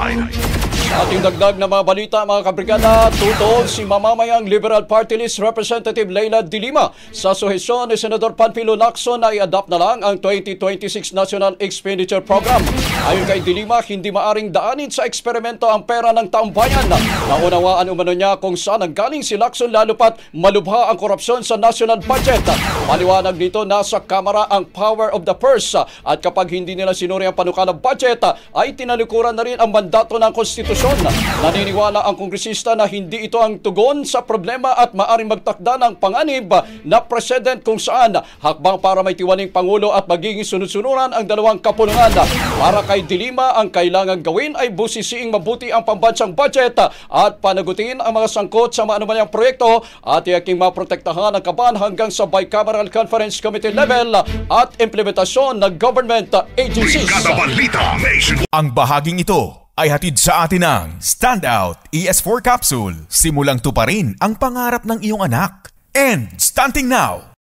Sa ating dagdag na mga balita, mga kabrigada, tutol si mamamayang Liberal Party List Representative Leila de Lima sa suhesyon ni Senador Panfilo Lacson na i-adapt na lang ang 2026 National Expenditure Program. Ayon kay de Lima, hindi maaring daanin sa eksperimento ang pera ng taong bayan. Naunawaan umano niya kung saan ang galing si Lacson lalo pat malubha ang korupsyon sa national budget. Paliwanag dito, nasa Kamara ang power of the purse at kapag hindi nila sinuri ang panukalang budget ay tinalikuran na rin ang mandato ng konstitusyon. Naniniwala ang kongresista na hindi ito ang tugon sa problema at maaring magtakda ng panganib na president kung saan hakbang para may tiwaling pangulo at magiging sunod-sunuran ang dalawang kapulungan. Para kay de Lima, ang kailangan gawin ay busisiing mabuti ang pambansang budget at panagutin ang mga sangkot sa maanumanyang proyekto at iyaking maprotektahan ang kaban hanggang sa Bicameral Conference Committee level at implementasyon ng government agencies. Ang bahaging ito ay hatid sa atin ng Standout ES4 Capsule. Simulang tuparin ang pangarap ng iyong anak. And starting now!